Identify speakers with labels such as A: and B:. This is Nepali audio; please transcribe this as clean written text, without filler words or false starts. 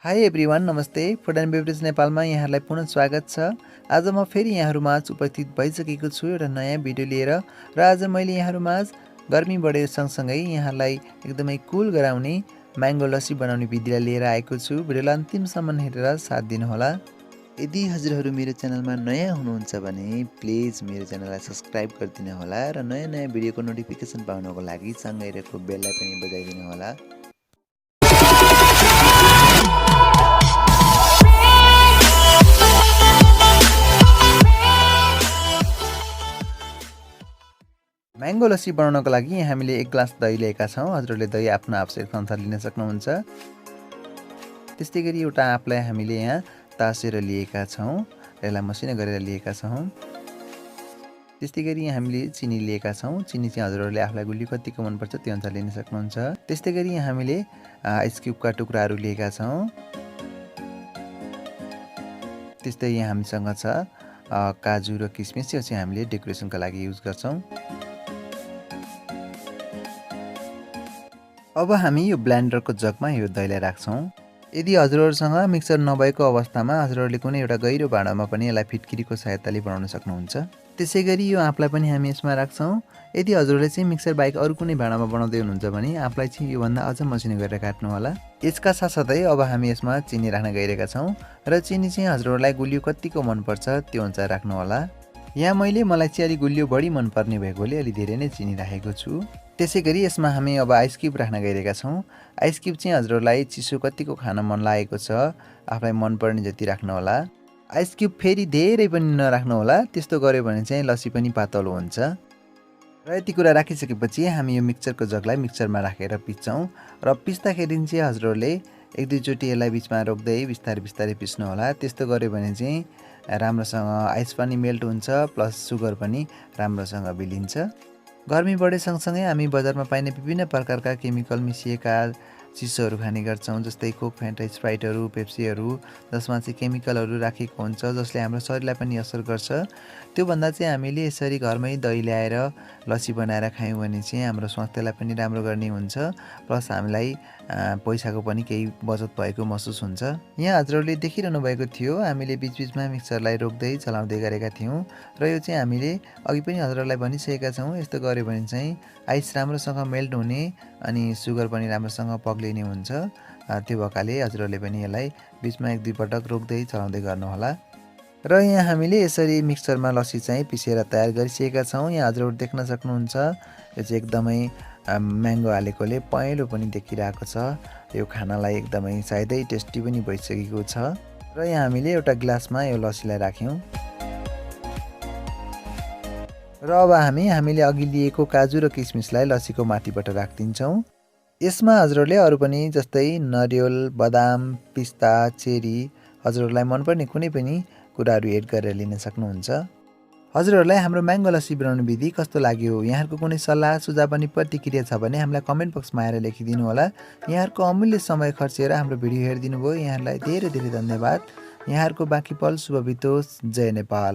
A: हाई एभ्रिवान, नमस्ते। फुड एन्ड बेभरेज नेपालमा यहाँहरूलाई पुनः स्वागत छ। आज म फेरि यहाँहरूमाझ उपस्थित भइसकेको छु एउटा नयाँ भिडियो लिएर। र आज मैले यहाँहरूमाझ गर्मी बढे सँगसँगै यहाँलाई एकदमै कुल गराउने म्याङ्गो लस्सी बनाउने विधिलाई लिएर आएको छु। भिडियोलाई अन्तिमसम्म हेरेर साथ दिनुहोला। यदि हजुरहरू मेरो च्यानलमा नयाँ हुनुहुन्छ भने प्लिज मेरो च्यानललाई सब्सक्राइब गरिदिनु होला र नयाँ नयाँ भिडियोको नोटिफिकेसन पाउनको लागि सँगै रहेको बेललाई पनि बजाइदिनु होला। म्याङ्गो लस्सी बनाउनको लागि हामीले 1 ग्लास दही लिएका छौँ। हजुरहरूले दही आफ्नो आवश्यकता अनुसार लिन सक्नुहुन्छ। त्यस्तै गरी एउटा आँपलाई हामीले यहाँ तासेर लिएका छौँ, यसलाई मसिनो गरेर लिएका छौँ। त्यस्तै गरी हामीले चिनी लिएका छौँ। चिनी चाहिँ हजुरहरूले आफूलाई गुलियो कतिको मनपर्छ त्यो अनुसार लिन सक्नुहुन्छ। त्यस्तै गरी हामीले आइस क्युबका टुक्राहरू लिएका छौँ। त्यस्तै यहाँ हामीसँग छ काजु र किसमिस, यो चाहिँ हामीले डेकोरेसनका लागि युज गर्छौँ। अब हामी यो ब्लेन्डरको जगमा यो दहीलाई राख्छौँ। यदि हजुरहरूसँग मिक्सर नभएको अवस्थामा हजुरहरूले कुनै एउटा गहिरो भाँडामा पनि यसलाई फिटकिरीको सहायताले बनाउन सक्नुहुन्छ। त्यसै गरी यो आँपलाई पनि हामी यसमा राख्छौँ। यदि हजुरहरूले चाहिँ मिक्सर बाहेक अरू कुनै भाँडामा बनाउँदै हुनुहुन्छ भने आँपलाई चाहिँ योभन्दा अझ मसिनो गरेर काट्नु होला। यसका साथसाथै अब हामी यसमा चिनी राख्न गइरहेका छौँ र चिनी चाहिँ हजुरहरूलाई गुलियो कतिको मनपर्छ त्यो अनुसार राख्नु होला। यहाँ मलाई चाहिँ अलि गुलियो बढी मनपर्ने भएकोले अलि धेरै नै चिनी राखेको छु। त्यसै गरी यसमा हामी अब आइस क्युब राख्न गइरहेका छौँ। आइस क्युब चाहिँ हजुरहरूलाई चिसो कतिको खान मन लागेको छ आफूलाई मनपर्ने जति राख्नु होला। आइस क्युब फेरि धेरै पनि नराख्नु होला, त्यस्तो गऱ्यो भने चाहिँ लस्सी पनि पातलो हुन्छ। र यति कुरा राखिसकेपछि हामी यो मिक्सरको जगलाई मिक्सरमा राखेर पिस्छौँ र पिस्दाखेरि चाहिँ हजुरहरूले 1-2 चोटि यसलाई बिचमा रोक्दै बिस्तारै पिस्नु होला। त्यस्तो गऱ्यो भने चाहिँ राम्रोसँग आइस पनि मेल्ट हुन्छ प्लस सुगर पनि राम्रोसँग बिलिन्छ। गर्मी बढे सँगसँगै हामी बजारमा पाइने विभिन्न प्रकारका केमिकल मिसिएका चिसोहरू खाने गर्छौँ, जस्तै कोक, फ्यान्टा, स्प्राइटहरू, पेप्सीहरू, जसमा चाहिँ केमिकलहरू राखेको हुन्छ जसले हाम्रो शरीरलाई पनि असर गर्छ। त्योभन्दा चाहिँ हामीले यसरी घरमै दही ल्याएर लस्सी बनाएर खायौँ भने चाहिँ हाम्रो स्वास्थ्यलाई पनि राम्रो गर्ने हुन्छ, प्लस हामीलाई पैसाको पनि केही बचत भएको महसुस हुन्छ। यहाँ हजुरहरूले देखिरहनु भएको थियो हामीले बिचबिचमा मिक्सरलाई रोक्दै चलाउँदै गरेका थियौँ र यो चाहिँ हामीले अघि पनि हजुरहरूलाई भनिसकेका छौँ। यस्तो गऱ्यो भने चाहिँ आइस राम्रोसँग मेल्ट हुने अनि सुगर पनि राम्रोसँग पग्लिने हुन्छ। त्यो भएकाले हजुरहरूले पनि यसलाई बिचमा 1-2 पटक रोक्दै चलाउँदै गर्नुहोला। र यहाँ हामीले यसरी मिक्सरमा लस्सी चाहिँ पिसेर तयार गरिसकेका छौँ। यहाँ हजुरहरू देख्न सक्नुहुन्छ यो चाहिँ एकदमै म्याङ्गो हालेकोले पहेँलो पनि देखिरहेको छ। यो खानालाई एकदमै सायदै टेस्टी पनि भइसकेको छ। र यहाँ हामीले एउटा ग्लासमा यो लस्सीलाई राख्यौँ र अब हामीले अघि लिएको काजु र किसमिसलाई लस्सीको माथिबाट राखिदिन्छौँ। यसमा हजुरहरूले अरू पनि जस्तै नरिवल, बदाम, पिस्ता, चेरी हजुरहरूलाई मनपर्ने कुनै पनि कुराहरू एड गरेर लिन सक्नुहुन्छ। हजुरहरूलाई हाम्रो म्याङ्गो लस्सी बनाउने विधि कस्तो लाग्यो? यहाँहरूको कुनै सल्लाह सुझाव पनि प्रतिक्रिया छ भने हामीलाई कमेन्ट बक्समा आएर लेखिदिनु होला। यहाँहरूको अमूल्य समय खर्चेर हाम्रो भिडियो हेरिदिनु भयो, यहाँहरूलाई धेरै धेरै धन्यवाद। यहाँहरूको बाँकी पल शुभ बितोस्। जय नेपाल।